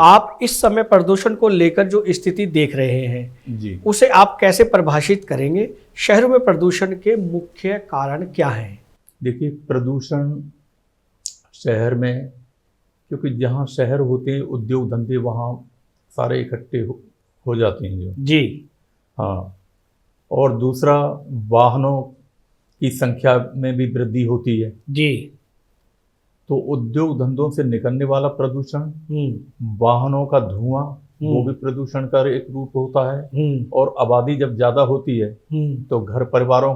आप इस समय प्रदूषण को लेकर जो स्थिति देख रहे हैं जी, उसे आप कैसे परिभाषित करेंगे? शहरों में प्रदूषण के मुख्य कारण क्या हैं? देखिए प्रदूषण शहर में, क्योंकि जहाँ शहर होते हैं उद्योग धंधे वहाँ सारे इकट्ठे हो जाते हैं जो। जी। हाँ, और दूसरा वाहनों की संख्या में भी वृद्धि होती है, जी। तो उद्योग धंधों से निकलने वाला प्रदूषण, वाहनों का धुआं, वो भी प्रदूषण का एक रूप होता है। और आबादी जब ज़्यादा होती है तो घर परिवारों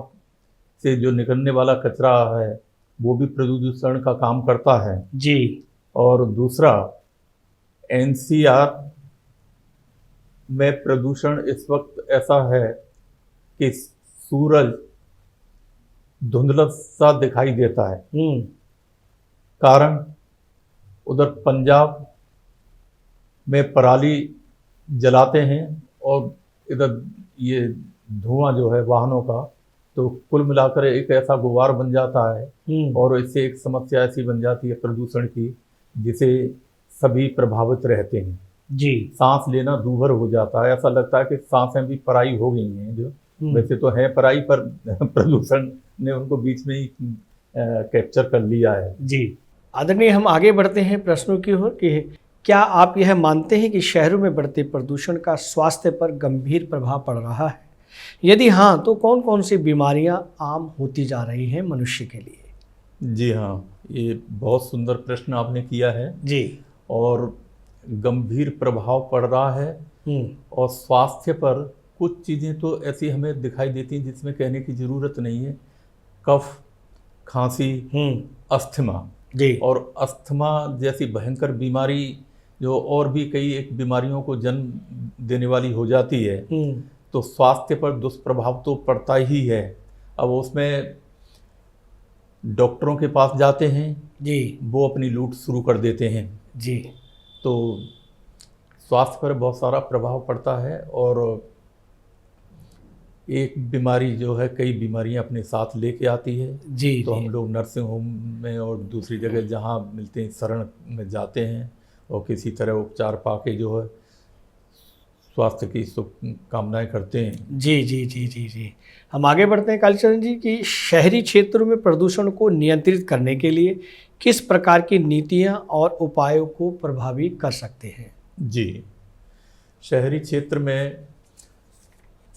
से जो निकलने वाला कचरा है वो भी प्रदूषण का काम करता है। जी। और दूसरा एनसीआर में प्रदूषण इस वक्त ऐसा है कि सूरज धुंधला सा दिखाई देता है। कारण उधर पंजाब में पराली जलाते हैं और इधर ये धुआं जो है वाहनों का, तो कुल मिलाकर एक ऐसा गुबार बन जाता है और इससे एक समस्या ऐसी बन जाती है प्रदूषण की जिसे सभी प्रभावित रहते हैं। जी। सांस लेना दूभर हो जाता है, ऐसा लगता है कि सांसें भी पराई हो गई हैं, जो वैसे तो है पराई पर प्रदूषण ने उनको बीच में ही कैप्चर कर लिया है। जी। आदरणीय, हम आगे बढ़ते हैं प्रश्नों की ओर कि क्या आप यह मानते हैं कि शहरों में बढ़ते प्रदूषण का स्वास्थ्य पर गंभीर प्रभाव पड़ रहा है? यदि हाँ, तो कौन कौन सी बीमारियां आम होती जा रही हैं मनुष्य के लिए? जी हाँ, ये बहुत सुंदर प्रश्न आपने किया है। जी। और गंभीर प्रभाव पड़ रहा है और स्वास्थ्य पर कुछ चीज़ें तो ऐसी हमें दिखाई देती हैं जिसमें कहने की ज़रूरत नहीं है। कफ, खांसी, अस्थमा। जी। और अस्थमा जैसी भयंकर बीमारी जो और भी कई एक बीमारियों को जन्म देने वाली हो जाती है, तो स्वास्थ्य पर दुष्प्रभाव तो पड़ता ही है। अब उसमें डॉक्टरों के पास जाते हैं जी, वो अपनी लूट शुरू कर देते हैं। जी। तो स्वास्थ्य पर बहुत सारा प्रभाव पड़ता है और एक बीमारी जो है कई बीमारियां अपने साथ लेके आती है। जी। तो हम लोग नर्सिंग होम में और दूसरी जगह जहां मिलते हैं शरण में जाते हैं और किसी तरह उपचार पाके जो है स्वास्थ्य की कामनाएं करते हैं। जी, जी, जी, जी, जी। हम आगे बढ़ते हैं कालीचरण जी कि शहरी क्षेत्रों में प्रदूषण को नियंत्रित करने के लिए किस प्रकार की नीतियां और उपायों को प्रभावी कर सकते हैं? जी, शहरी क्षेत्र में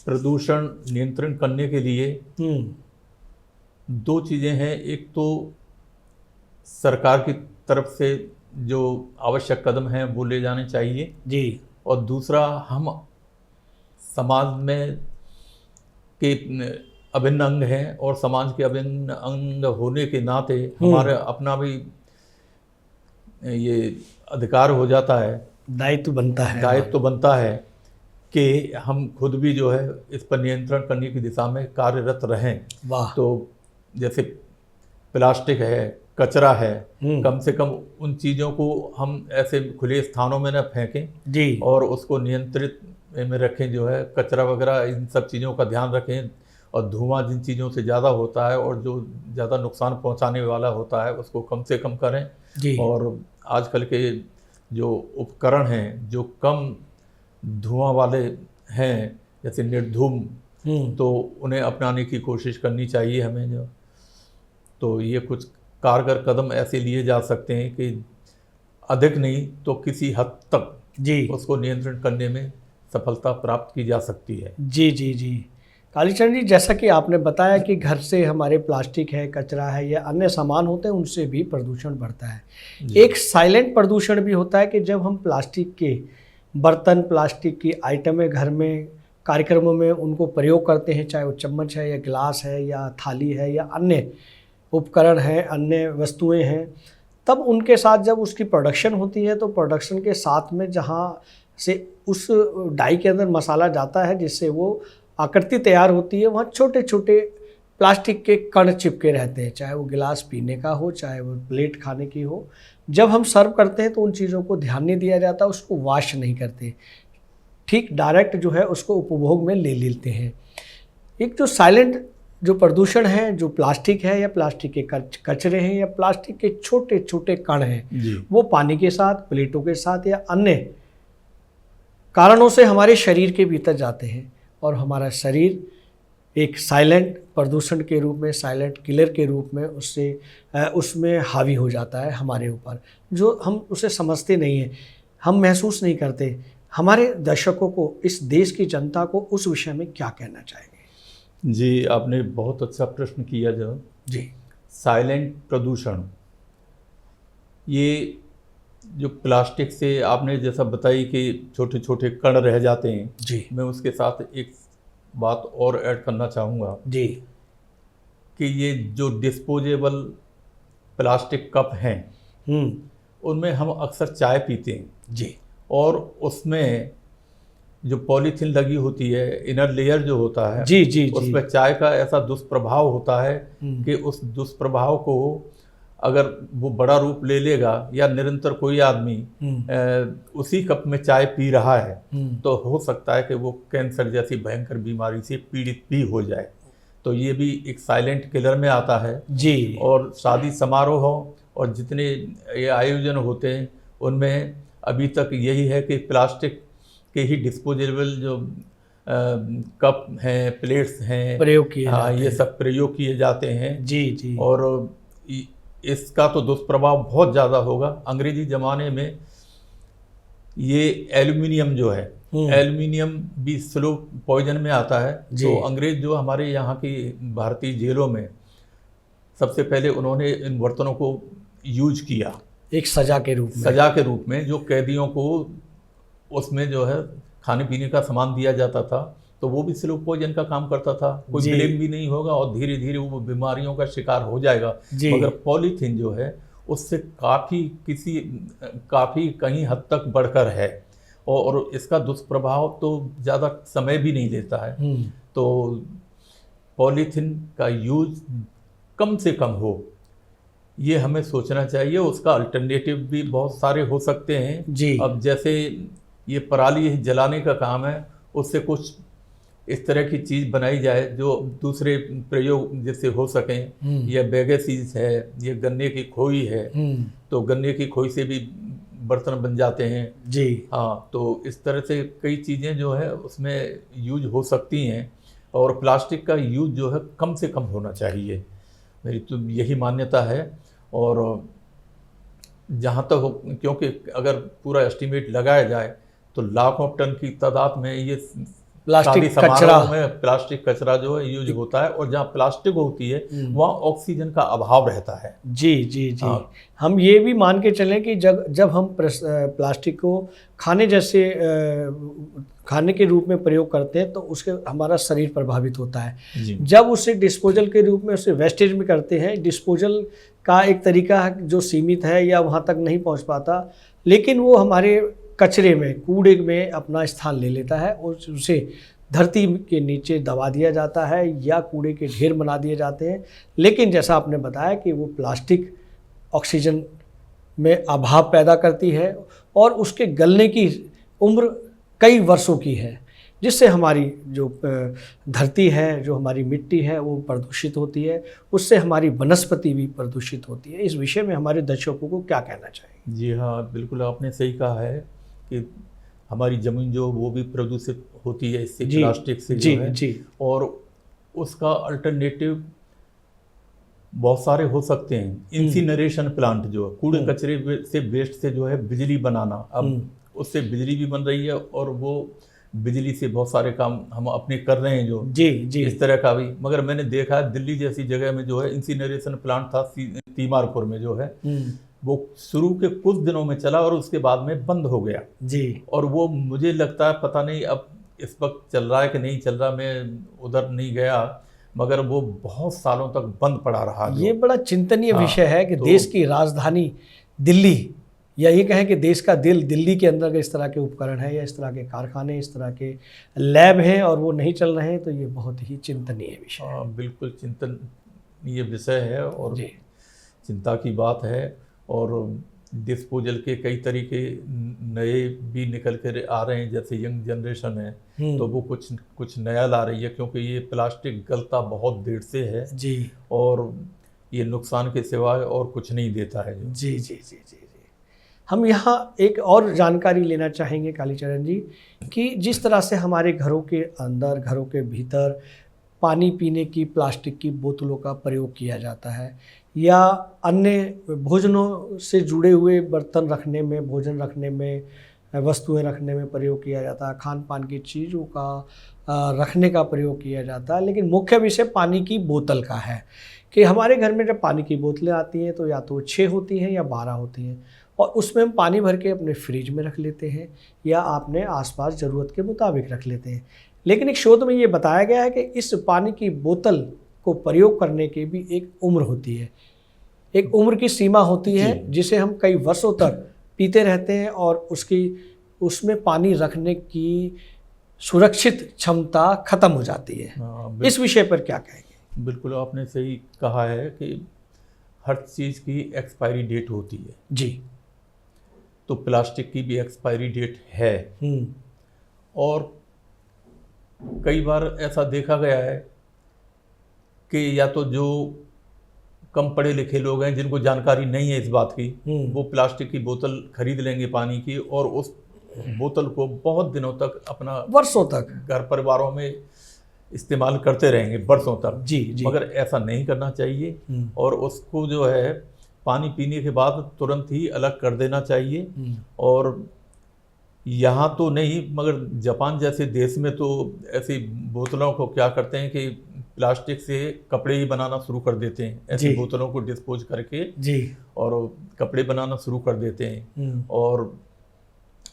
प्रदूषण नियंत्रण करने के लिए दो चीज़ें हैं। एक तो सरकार की तरफ से जो आवश्यक कदम हैं वो ले जाने चाहिए जी। और और दूसरा हम समाज में के अभिन्न अंग हैं और समाज के अभिन्न अंग होने के नाते हमारा अपना भी ये अधिकार हो जाता है, दायित्व बनता है कि हम खुद भी जो है इस पर नियंत्रण करने की दिशा में कार्यरत रहें। वाह। तो जैसे प्लास्टिक है, कचरा है, कम से कम उन चीज़ों को हम ऐसे खुले स्थानों में न फेंकें जी। और उसको नियंत्रित में रखें, जो है कचरा वगैरह इन सब चीज़ों का ध्यान रखें। और धुआं जिन चीज़ों से ज़्यादा होता है और जो ज़्यादा नुकसान पहुंचाने वाला होता है उसको कम से कम करें जी। और आजकल के जो उपकरण हैं जो कम धुआं वाले हैं जैसे निर्धूम, तो उन्हें अपनाने की कोशिश करनी चाहिए हमें। जो तो ये कुछ कारगर कदम ऐसे लिए जा सकते हैं कि अधिक नहीं तो किसी हद तक जी उसको नियंत्रण करने में सफलता प्राप्त की जा सकती है। जी, जी, जी। कालीचरण जी, जैसा कि आपने बताया कि घर से हमारे प्लास्टिक है, कचरा है या अन्य सामान होते हैं उनसे भी प्रदूषण बढ़ता है। एक साइलेंट प्रदूषण भी होता है कि जब हम प्लास्टिक के बर्तन, प्लास्टिक की आइटमें घर में कार्यक्रमों में उनको प्रयोग करते हैं, चाहे वो चम्मच है या गिलास है या थाली है या अन्य उपकरण हैं, अन्य वस्तुएं हैं, तब उनके साथ जब उसकी प्रोडक्शन होती है तो प्रोडक्शन के साथ में जहाँ से उस डाई के अंदर मसाला जाता है जिससे वो आकृति तैयार होती है, वहाँ छोटे छोटे प्लास्टिक के कण चिपके रहते हैं, चाहे वो गिलास पीने का हो, चाहे वो प्लेट खाने की हो। जब हम सर्व करते हैं तो उन चीज़ों को ध्यान नहीं दिया जाता, उसको वॉश नहीं करते, ठीक डायरेक्ट जो है उसको उपभोग में ले लेते हैं। एक जो साइलेंट जो प्रदूषण है, जो प्लास्टिक है या प्लास्टिक के कचरे हैं या प्लास्टिक के छोटे छोटे कण हैं, जी वो पानी के साथ, प्लेटों के साथ या अन्य कारणों से हमारे शरीर के भीतर जाते हैं और हमारा शरीर एक साइलेंट प्रदूषण के रूप में, साइलेंट किलर के रूप में उसमें हावी हो जाता है हमारे ऊपर, जो हम उसे समझते नहीं हैं, हम महसूस नहीं करते। हमारे दर्शकों को, इस देश की जनता को उस विषय में क्या कहना चाहेंगे? जी, आपने बहुत अच्छा प्रश्न किया। जी, साइलेंट प्रदूषण, ये जो प्लास्टिक से आपने जैसा बताई कि छोटे छोटे कण रह जाते हैं, जी, मैं उसके साथ एक बात और ऐड करना चाहूँगा जी, कि ये जो डिस्पोजेबल प्लास्टिक कप हैं, उनमें हम अक्सर चाय पीते हैं जी, और उसमें जो पॉलीथीन लगी होती है, इनर लेयर जो होता है, जी, जी, उस जी, पर चाय का ऐसा दुष्प्रभाव होता है कि उस दुष्प्रभाव को अगर वो बड़ा रूप ले लेगा या निरंतर कोई आदमी उसी कप में चाय पी रहा है, तो हो सकता है कि वो कैंसर जैसी भयंकर बीमारी से पीड़ित भी हो जाए। तो ये भी एक साइलेंट किलर में आता है जी। और शादी समारोह और जितने ये आयोजन होते हैं उनमें अभी तक यही है कि प्लास्टिक के ही डिस्पोजेबल जो कप हैं, प्लेट्स हैं, प्रयोग किए हाँ, जाते ये हैं। सब प्रयोग किए जाते हैं। जी, जी, और इसका तो दुष्प्रभाव बहुत ज़्यादा होगा। अंग्रेजी ज़माने में ये एल्युमिनियम जो है, एल्युमिनियम भी स्लो पॉइजन में आता है। तो अंग्रेज जो हमारे यहाँ की भारतीय जेलों में सबसे पहले उन्होंने इन बर्तनों को यूज किया एक सजा के रूप में। सजा के रूप में, जो कैदियों को उसमें जो है खाने पीने का सामान दिया जाता था, तो वो भी स्लो पॉइजन का काम करता था। कोई ब्लेम भी नहीं होगा और धीरे धीरे वो बीमारियों का शिकार हो जाएगा। मगर पॉलीथीन जो है उससे काफ़ी कहीं हद तक बढ़कर है और इसका दुष्प्रभाव तो ज़्यादा समय भी नहीं लेता है। तो पॉलीथीन का यूज कम से कम हो, ये हमें सोचना चाहिए। उसका अल्टरनेटिव भी बहुत सारे हो सकते हैं जी। अब जैसे ये पराली जलाने का काम है, उससे कुछ इस तरह की चीज़ बनाई जाए जो दूसरे प्रयोग जैसे हो सकें। या बैगेसीज है, ये गन्ने की खोई है, तो गन्ने की खोई से भी बर्तन बन जाते हैं जी। हाँ, तो इस तरह से कई चीज़ें जो है उसमें यूज हो सकती हैं और प्लास्टिक का यूज जो है कम से कम होना चाहिए, मेरी तो यही मान्यता है। और जहाँ तक हो, क्योंकि अगर पूरा एस्टिमेट लगाया जाए तो लाखों टन की तादाद में ये प्लास्टिक कचरा में प्लास्टिक कचरा जो है यूज होता है और जहाँ प्लास्टिक होती है वहाँ ऑक्सीजन का अभाव रहता है। जी जी जी। हम ये भी मान के चलें कि जब हम प्लास्टिक को खाने के रूप में प्रयोग करते हैं तो उसके हमारा शरीर प्रभावित होता है। जब उसे डिस्पोजल के रूप में उसे वेस्टेज में करते हैं, डिस्पोजल का एक तरीका जो सीमित है या वहाँ तक नहीं पहुँच पाता, लेकिन वो हमारे कचरे में, कूड़े में अपना स्थान ले लेता है और उसे धरती के नीचे दबा दिया जाता है या कूड़े के ढेर बना दिए जाते हैं। लेकिन जैसा आपने बताया कि वो प्लास्टिक ऑक्सीजन में अभाव पैदा करती है और उसके गलने की उम्र कई वर्षों की है, जिससे हमारी जो धरती है, जो हमारी मिट्टी है, वो प्रदूषित होती है। उससे हमारी वनस्पति भी प्रदूषित होती है। इस विषय में हमारे दर्शकों को क्या कहना चाहिए? जी हाँ, बिल्कुल आपने सही कहा है कि हमारी ज़मीन जो वो भी प्रदूषित होती है इससे, प्लास्टिक से जो है जी। और उसका अल्टरनेटिव बहुत सारे हो सकते हैं। इंसिनरेशन प्लांट जो है, कूड़े कचरे से वेस्ट से जो है बिजली बनाना, अब उससे बिजली भी बन रही है और वो बिजली से बहुत सारे काम हम अपने कर रहे हैं जो जी जी इस तरह का भी। मगर मैंने देखा है दिल्ली जैसी जगह में जो है इंसिनरेशन प्लांट था तीमारपुर में जो है, वो शुरू के कुछ दिनों में चला और उसके बाद में बंद हो गया जी। और वो मुझे लगता है, पता नहीं अब इस वक्त चल रहा है कि नहीं चल रहा, मैं उधर नहीं गया, मगर वो बहुत सालों तक बंद पड़ा रहा। ये बड़ा चिंतनीय विषय है कि देश की राजधानी दिल्ली, या ये कहें कि देश का दिल दिल्ली के अंदर इस तरह के उपकरण है या इस तरह के कारखाने, इस तरह के लैब हैं और वो नहीं चल रहे हैं, तो ये बहुत ही चिंतनीय विषय है। बिल्कुल चिंतनीय विषय है और चिंता की बात है। और डिस्पोजल के कई तरीके नए भी निकल कर आ रहे हैं, जैसे यंग जनरेशन है तो वो कुछ नया ला रही है, क्योंकि ये प्लास्टिक गलता बहुत देर से है जी, और ये नुकसान के सिवाय और कुछ नहीं देता है जो। जी जी जी जी जी। हम यहाँ एक और जानकारी लेना चाहेंगे कालीचरण जी कि जिस तरह से हमारे घरों के अंदर, घरों के भीतर पानी पीने की प्लास्टिक की बोतलों का प्रयोग किया जाता है या अन्य भोजनों से जुड़े हुए बर्तन रखने में, भोजन रखने में, वस्तुएं रखने में प्रयोग किया जाता है, खान पान की चीज़ों का रखने का प्रयोग किया जाता है, लेकिन मुख्य विषय पानी की बोतल का है कि हमारे घर में जब पानी की बोतलें आती हैं तो या तो 6 होती हैं या 12 होती हैं और उसमें हम पानी भर के अपने फ्रिज में रख लेते हैं या अपने आसपास ज़रूरत के मुताबिक रख लेते हैं। लेकिन एक शोध में ये बताया गया है कि इस पानी की बोतल को प्रयोग करने की भी एक उम्र होती है, एक उम्र की सीमा होती है जिसे हम कई वर्षों तक पीते रहते हैं और उसमें पानी रखने की सुरक्षित क्षमता खत्म हो जाती है। इस विषय पर क्या कहेंगे? बिल्कुल आपने सही कहा है कि हर चीज़ की एक्सपायरी डेट होती है जी, तो प्लास्टिक की भी एक्सपायरी डेट है और कई बार ऐसा देखा गया है कि या तो जो कम पढ़े लिखे लोग हैं जिनको जानकारी नहीं है इस बात की, वो प्लास्टिक की बोतल खरीद लेंगे पानी की और उस बोतल को बहुत दिनों तक, अपना वर्षों तक घर परिवारों में इस्तेमाल करते रहेंगे, वर्षों तक। जी जी। मगर ऐसा नहीं करना चाहिए और उसको जो है पानी पीने के बाद तुरंत ही अलग कर देना चाहिए। और यहाँ तो नहीं मगर जापान जैसे देश में तो ऐसी बोतलों को क्या करते हैं कि प्लास्टिक से कपड़े ही बनाना शुरू कर देते हैं, ऐसी बोतलों को डिस्पोज करके जी, और कपड़े बनाना शुरू कर देते हैं और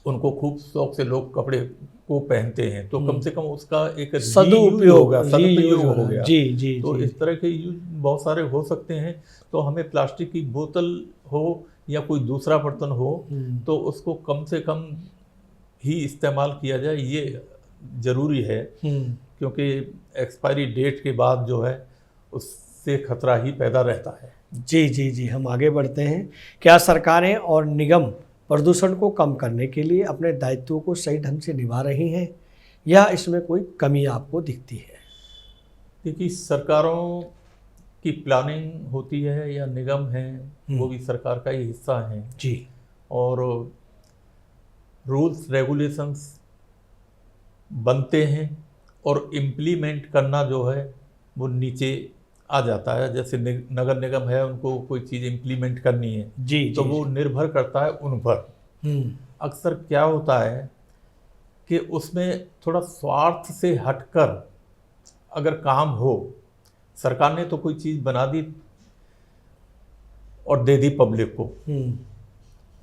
उनको खूब शौक से लोग कपड़े को पहनते हैं, तो कम से कम उसका एक सदुपयोग हो गया। जी जी। तो इस तरह के यूज बहुत सारे हो सकते हैं। तो हमें प्लास्टिक की बोतल हो या कोई दूसरा बर्तन हो तो उसको कम से कम ही इस्तेमाल किया जाए, ये ज़रूरी है, क्योंकि एक्सपायरी डेट के बाद जो है उससे खतरा ही पैदा रहता है। जी जी जी। हम आगे बढ़ते हैं। क्या सरकारें और निगम प्रदूषण को कम करने के लिए अपने दायित्वों को सही ढंग से निभा रही हैं या इसमें कोई कमी आपको दिखती है? देखिए, सरकारों की प्लानिंग होती है या निगम है, वो भी सरकार का ही हिस्सा है जी, और रूल्स रेगुलेशंस बनते हैं और इम्प्लीमेंट करना जो है वो नीचे आ जाता है। जैसे नगर निगम है, उनको कोई चीज़ इम्प्लीमेंट करनी है जी, तो वो निर्भर करता है उन पर। अक्सर क्या होता है कि उसमें थोड़ा स्वार्थ से हटकर अगर काम हो, सरकार ने तो कोई चीज़ बना दी और दे दी पब्लिक को।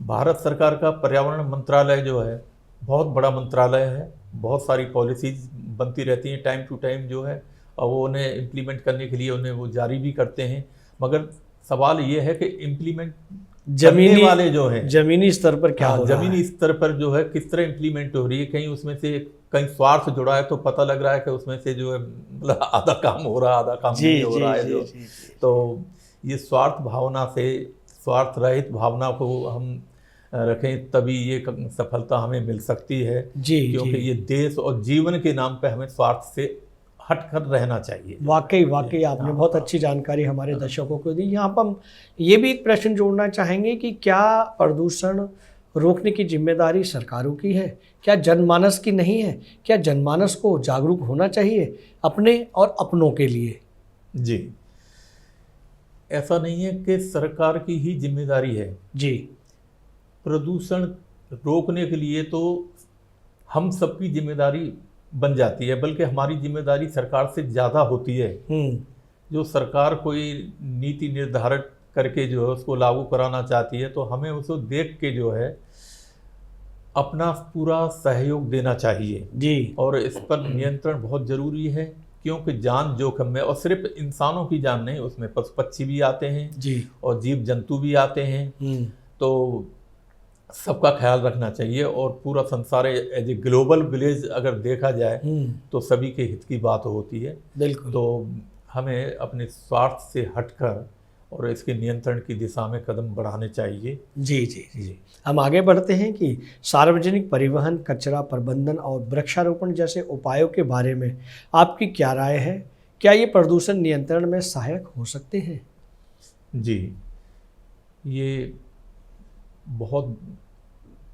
भारत सरकार का पर्यावरण मंत्रालय जो है बहुत बड़ा मंत्रालय है, बहुत सारी पॉलिसीज बनती रहती हैं टाइम टू टाइम जो है, और वो उन्हें इम्प्लीमेंट करने के लिए उन्हें वो जारी भी करते हैं। मगर सवाल ये है कि इम्प्लीमेंट जमीनी वाले जो हैं, जमीनी स्तर पर क्या हो रहा है, जमीनी स्तर पर जो है किस तरह इम्प्लीमेंट हो रही है। कहीं उसमें से कहीं स्वार्थ जुड़ा है तो पता लग रहा है कि उसमें से जो है मतलब आधा काम हो रहा है, आधा काम नहीं हो रहा है जो। तो ये स्वार्थ भावना से, स्वार्थ रहित भावना को हम रखें तभी ये सफलता हमें मिल सकती है जी, क्योंकि ये देश और जीवन के नाम पे हमें स्वार्थ से हटकर रहना चाहिए। वाकई आपने बहुत अच्छी जानकारी हमारे दर्शकों को दी। यहाँ पर हम ये भी एक प्रश्न जोड़ना चाहेंगे कि क्या प्रदूषण रोकने की जिम्मेदारी सरकारों की है, क्या जनमानस की नहीं है? क्या जनमानस को जागरूक होना चाहिए अपने और अपनों के लिए? जी, ऐसा नहीं है कि सरकार की ही जिम्मेदारी है जी। प्रदूषण रोकने के लिए तो हम सबकी जिम्मेदारी बन जाती है, बल्कि हमारी जिम्मेदारी सरकार से ज़्यादा होती है। जो सरकार कोई नीति निर्धारित करके जो है उसको लागू कराना चाहती है तो हमें उसको देख के जो है अपना पूरा सहयोग देना चाहिए जी। और इस पर नियंत्रण बहुत ज़रूरी है, क्योंकि जान जोखिम में, और सिर्फ इंसानों की जान नहीं, उसमें पशु पक्षी भी आते हैं जी, और जीव जंतु भी आते हैं। तो सबका ख्याल रखना चाहिए और पूरा संसार एज ए ग्लोबल विलेज अगर देखा जाए तो सभी के हित की बात होती है। बिल्कुल। तो हमें अपने स्वार्थ से हटकर और इसके नियंत्रण की दिशा में कदम बढ़ाने चाहिए। जी जी जी। हम आगे बढ़ते हैं कि सार्वजनिक परिवहन, कचरा प्रबंधन और वृक्षारोपण जैसे उपायों के बारे में आपकी क्या राय है? क्या ये प्रदूषण नियंत्रण में सहायक हो सकते हैं? जी, ये बहुत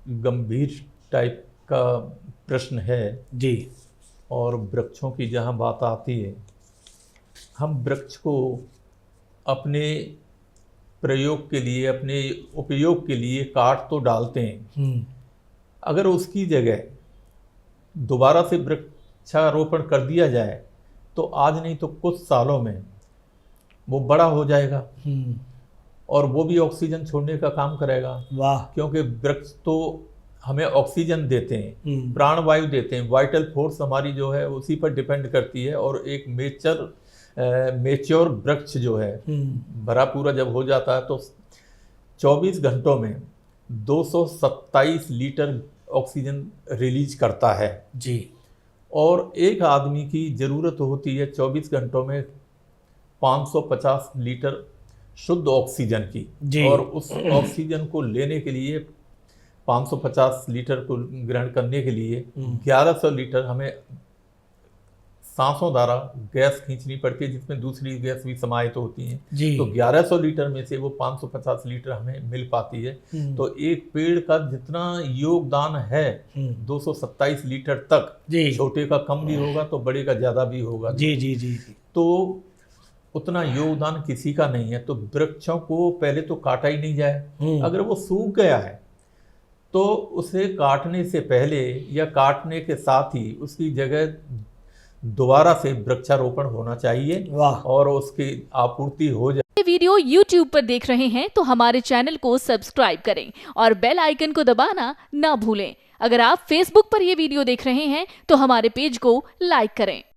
गंभीर टाइप का प्रश्न है। जी। और वृक्षों की जहाँ बात आती है, हम वृक्ष को अपने प्रयोग के लिए, अपने उपयोग के लिए काट तो डालते हैं। अगर उसकी जगह दोबारा से वृक्षारोपण कर दिया जाए तो आज नहीं तो कुछ सालों में वो बड़ा हो जाएगा और वो भी ऑक्सीजन छोड़ने का काम करेगा। वाह। क्योंकि वृक्ष तो हमें ऑक्सीजन देते हैं, प्राणवायु देते हैं, वाइटल फोर्स हमारी जो है उसी पर डिपेंड करती है। और एक मेच्योर वृक्ष जो है भरा पूरा जब हो जाता है तो 24 घंटों में 227 लीटर ऑक्सीजन रिलीज करता है जी। और एक आदमी की ज़रूरत होती है 24 घंटों में 550 लीटर शुद्ध ऑक्सीजन की जी। और उस ऑक्सीजन को लेने के लिए 550 लीटर को ग्रहण करने के लिए 1100 लीटर हमें सांसों द्वारा गैस खींचनी पड़ती है, जिसमें दूसरी गैस भी समाहित होती हैं। तो 1100 लीटर में से वो 550 लीटर हमें मिल पाती है। तो एक पेड़ का जितना योगदान है 227 लीटर तक, छोटे का कम भी होगा तो बड़े का ज़्यादा भी होगा। जी जी जी। तो उतना योगदान किसी का नहीं है। तो वृक्षों को पहले तो काटा ही नहीं जाए। अगर वो सूख गया है तो उसे काटने से पहले या काटने के साथ ही उसकी जगह दोबारा से वृक्षारोपण होना चाहिए और उसकी आपूर्ति हो जाए। वीडियो YouTube पर देख रहे हैं तो हमारे चैनल को सब्सक्राइब करें और बेल आइकन को दबाना ना भूलें। अगर आप Facebook पर यह वीडियो देख रहे हैं तो हमारे पेज को लाइक करें।